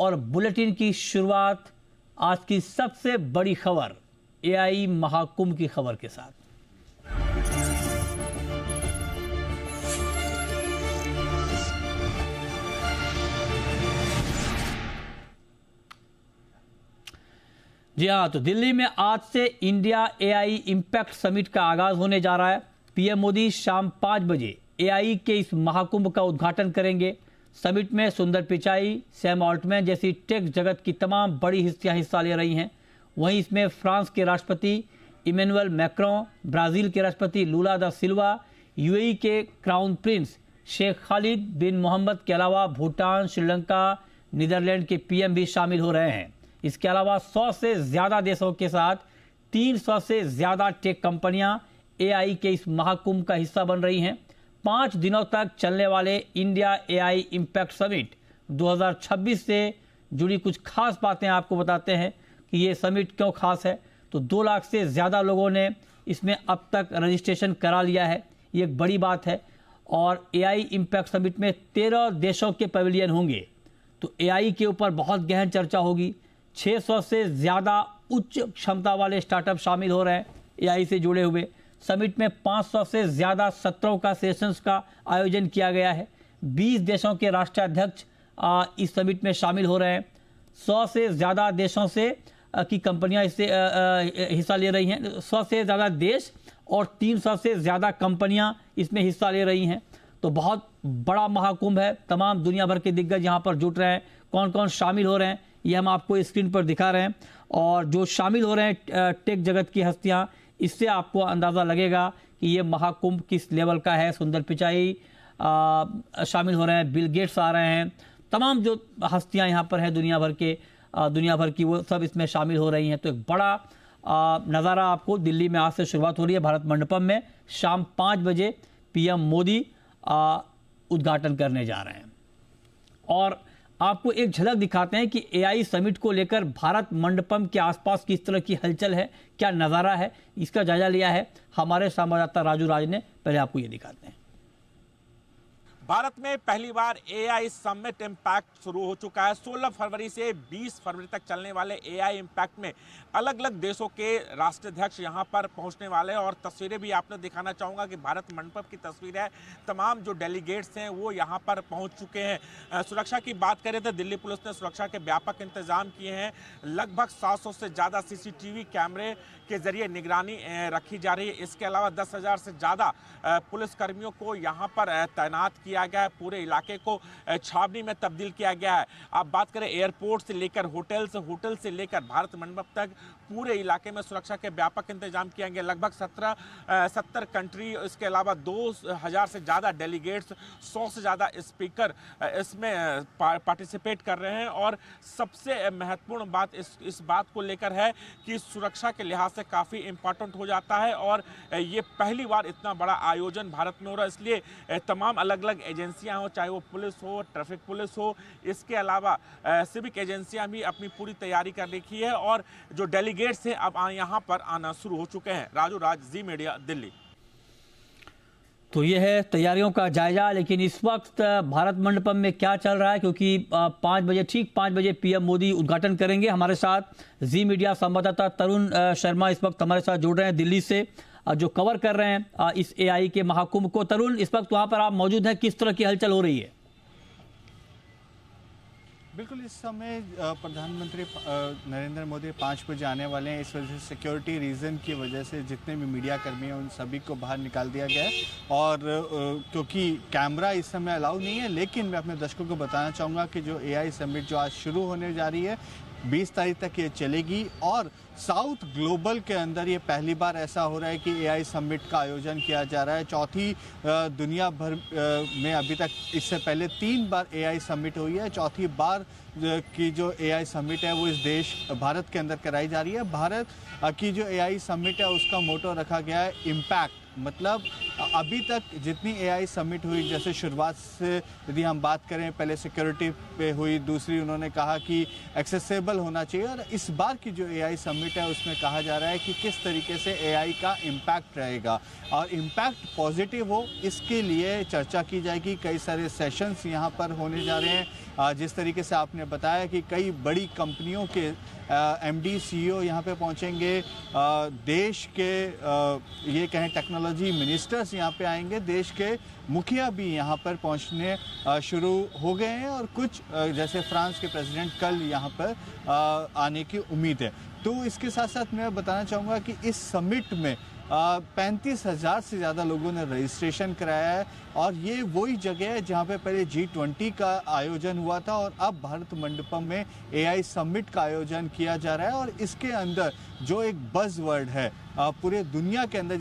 और बुलेटिन की शुरुआत आज की सबसे बड़ी खबर एआई महाकुंभ की खबर के साथ। जी हाँ, तो दिल्ली में आज से इंडिया एआई इम्पैक्ट समिट का आगाज होने जा रहा है। पीएम मोदी शाम 5 बजे एआई के इस महाकुंभ का उद्घाटन करेंगे। समिट में सुंदर पिचाई, सैम ऑल्टमैन जैसी टेक जगत की तमाम बड़ी हस्तियां हिस्सा ले रही हैं। वहीं इसमें फ्रांस के राष्ट्रपति इमैनुअल मैक्रों, ब्राजील के राष्ट्रपति लूला दा सिल्वा, यूएई के क्राउन प्रिंस शेख खालिद बिन मोहम्मद के अलावा भूटान, श्रीलंका, नीदरलैंड के पीएम भी शामिल हो रहे हैं। इसके अलावा 100 से ज़्यादा देशों के साथ 300 से ज़्यादा टेक कंपनियां एआई के इस महाकुंभ का हिस्सा बन रही हैं। 5 दिनों तक चलने वाले इंडिया एआई इम्पैक्ट समिट 2026 से जुड़ी कुछ खास बातें आपको बताते हैं कि ये समिट क्यों खास है। तो 2 लाख से ज़्यादा लोगों ने इसमें अब तक रजिस्ट्रेशन करा लिया है, ये एक बड़ी बात है। और एआई इम्पैक्ट समिट में 13 देशों के पवेलियन होंगे, तो एआई के ऊपर बहुत गहन चर्चा होगी। 600 से ज़्यादा उच्च क्षमता वाले स्टार्टअप शामिल हो रहे हैं एआई से जुड़े हुए। समिट में 500 से ज़्यादा सत्रों का सेशंस का आयोजन किया गया है। 20 देशों के राष्ट्राध्यक्ष इस समिट में शामिल हो रहे हैं। 100 से ज़्यादा देशों से की कंपनियां इससे हिस्सा ले रही हैं। 100 से ज़्यादा देश और 300 से ज़्यादा कंपनियां इसमें हिस्सा ले रही हैं। तो बहुत बड़ा महाकुंभ है। तमाम दुनिया भर के दिग्गज यहाँ पर जुट रहे हैं। कौन कौन शामिल हो रहे हैं ये हम आपको स्क्रीन पर दिखा रहे हैं। और जो शामिल हो रहे हैं टेक जगत की हस्तियां, इससे आपको अंदाज़ा लगेगा कि ये महाकुंभ किस लेवल का है। सुंदर पिचाई शामिल हो रहे हैं, बिल गेट्स आ रहे हैं, तमाम जो हस्तियां यहाँ पर हैं दुनिया भर की वो सब इसमें शामिल हो रही हैं। तो एक बड़ा नज़ारा आपको दिल्ली में आज से शुरुआत हो रही है। भारत मंडपम में शाम 5 बजे पीएम मोदी उद्घाटन करने जा रहे हैं। और आपको एक झलक दिखाते हैं कि एआई समिट को लेकर भारत मंडपम के आसपास किस तरह की हलचल है, क्या नज़ारा है, इसका जायजा लिया है हमारे संवाददाता राजू राज ने। पहले आपको ये दिखाते हैं। भारत में पहली बार एआई समिट इम्पैक्ट शुरू हो चुका है। 16 फरवरी से 20 फरवरी तक चलने वाले एआई इम्पैक्ट में अलग अलग देशों के राष्ट्राध्यक्ष यहां पर पहुंचने वाले हैं। और तस्वीरें भी आपने दिखाना चाहूँगा कि भारत मंडपम की तस्वीर है। तमाम जो डेलीगेट्स हैं वो यहां पर पहुंच चुके हैं। सुरक्षा की बात करें तो दिल्ली पुलिस ने सुरक्षा के व्यापक इंतजाम किए हैं। लगभग 700 से ज़्यादा सीसीटीवी कैमरे के जरिए निगरानी रखी जा रही है। इसके अलावा 10,000 से ज़्यादा पुलिसकर्मियों को यहाँ पर तैनात किया गया है। पूरे इलाके को छावनी में तब्दील किया गया है। आप बात करें एयरपोर्ट से लेकर होटल से लेकर भारत मंडपम तक पूरे इलाके में सुरक्षा के व्यापक इंतजाम किए गए। लगभग 70 कंट्री, इसके अलावा 2,000 से ज़्यादा डेलीगेट्स, 100 से ज़्यादा स्पीकर इसमें पार्टिसिपेट कर रहे हैं। और सबसे महत्वपूर्ण बात इस बात को लेकर है कि सुरक्षा के लिहाज से काफ़ी इम्पोर्टेंट हो जाता है। और ये पहली बार इतना बड़ा आयोजन भारत में हो रहा है, इसलिए तमाम अलग अलग एजेंसियां हो, चाहे वो पुलिस हो, ट्रैफिक पुलिस हो, इसके अलावा सिविक एजेंसियां भी अपनी पूरी तैयारी कर रखी है। और जो डेलीगेट्स हैं अब यहाँ पर आना शुरू हो चुके हैं। राजू राज, जी मीडिया, दिल्ली। तो ये है तैयारियों का जायजा। लेकिन इस वक्त भारत मंडपम में क्या चल रहा है, क्योंकि 5 बजे, ठीक 5 बजे पीएम मोदी उद्घाटन करेंगे। हमारे साथ जी मीडिया संवाददाता तरुण शर्मा इस वक्त हमारे साथ जुड़ रहे हैं दिल्ली से, जो कवर कर रहे हैं इस एआई के महाकुंभ को। तरुण, इस वक्त वहां पर आप मौजूद हैं, किस तरह की हलचल हो रही है? बिल्कुल, इस समय प्रधानमंत्री नरेंद्र मोदी 5 बजे आने वाले हैं। इस वजह से सिक्योरिटी रीज़न की वजह से जितने भी मीडिया कर्मी हैं उन सभी को बाहर निकाल दिया गया है। और क्योंकि कैमरा इस समय अलाउ नहीं है, लेकिन मैं अपने दर्शकों को बताना चाहूँगा कि जो एआई समिट जो आज शुरू होने जा रही है 20 तारीख तक ये चलेगी। और साउथ ग्लोबल के अंदर ये पहली बार ऐसा हो रहा है कि एआई समिट का आयोजन किया जा रहा है। चौथी दुनिया भर में अभी तक इससे पहले 3 बार एआई समिट हुई है। चौथी बार की जो एआई समिट है वो इस देश भारत के अंदर कराई जा रही है। भारत की जो एआई समिट है उसका मोटो रखा गया है इम्पैक्ट। मतलब अभी तक जितनी एआई समिट हुई, जैसे शुरुआत से यदि हम बात करें, पहले सिक्योरिटी पे हुई, दूसरी उन्होंने कहा कि एक्सेसिबल होना चाहिए, और इस बार की जो एआई समिट है उसमें कहा जा रहा है कि किस तरीके से एआई का इम्पैक्ट रहेगा और इम्पैक्ट पॉजिटिव हो, इसके लिए चर्चा की जाएगी। कई सारे सेशंस यहाँ पर होने जा रहे हैं। जिस तरीके से आपने बताया कि कई बड़ी कंपनियों के एमडी सीईओ यहाँ पे पहुँचेंगे, देश के ये कहें टेक्नोलॉजी मिनिस्टर्स यहाँ पे आएंगे, देश के मुखिया भी यहाँ पर पहुँचने शुरू हो गए हैं, और कुछ जैसे फ्रांस के प्रेसिडेंट कल यहाँ पर आने की उम्मीद है। तो इसके साथ साथ मैं बताना चाहूँगा कि इस समिट में 35,000 से ज़्यादा लोगों ने रजिस्ट्रेशन कराया है, और ये वही जगह है जहाँ पे पहले G20 का आयोजन हुआ था और अब भारत मंडपम में एआई समिट का आयोजन किया जा रहा है। और इसके अंदर जो एक बज़ वर्ड है पूरे दुनिया के अंदर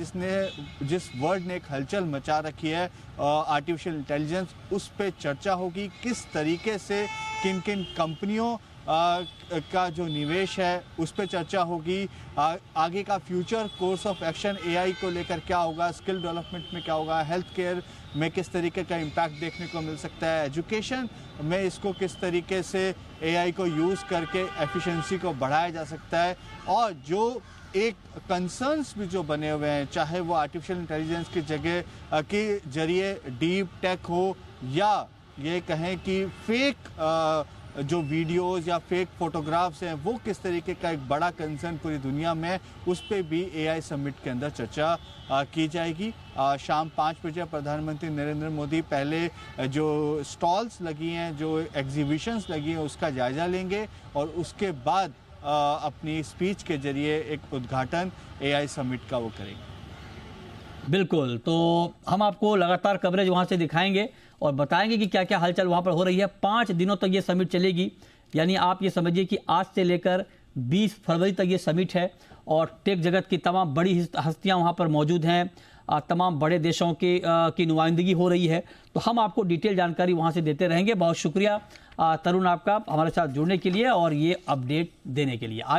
जिस वर्ड ने एक हलचल मचा रखी है, आर्टिफिशियल इंटेलिजेंस, उस पर चर्चा होगी। किस तरीके से किन किन कंपनियों का जो निवेश है उस पर चर्चा होगी। आगे का future course of action AI को लेकर क्या होगा, स्किल डेवलपमेंट में क्या होगा, हेल्थ केयर में किस तरीके का इम्पैक्ट देखने को मिल सकता है, एजुकेशन में इसको किस तरीके से एआई को यूज़ करके एफिशिएंसी को बढ़ाया जा सकता है, और जो एक कंसर्न्स भी जो बने हुए हैं, चाहे वो आर्टिफिशियल इंटेलिजेंस की जगह के जरिए डीप टेक हो, या ये कहें कि फेक जो वीडियोस या फेक फोटोग्राफ्स हैं वो किस तरीके का एक बड़ा कंसर्न पूरी दुनिया में, उस पर भी एआई समिट के अंदर चर्चा की जाएगी। शाम 5 बजे प्रधानमंत्री नरेंद्र मोदी पहले जो स्टॉल्स लगी हैं, जो एग्जीबिशंस लगी हैं, उसका जायजा लेंगे, और उसके बाद अपनी स्पीच के जरिए एक उद्घाटन एआई समिट का वो करेंगे। बिल्कुल, तो हम आपको लगातार कवरेज वहाँ से दिखाएंगे और बताएंगे कि क्या क्या हलचल वहाँ पर हो रही है। 5 दिनों तक ये समिट चलेगी, यानी आप ये समझिए कि आज से लेकर 20 फरवरी तक ये समिट है, और टेक जगत की तमाम बड़ी हस्तियाँ वहाँ पर मौजूद हैं, तमाम बड़े देशों की नुमाइंदगी हो रही है। तो हम आपको डिटेल जानकारी वहाँ से देते रहेंगे। बहुत शुक्रिया तरुण आपका हमारे साथ जुड़ने के लिए और ये अपडेट देने के लिए। आगे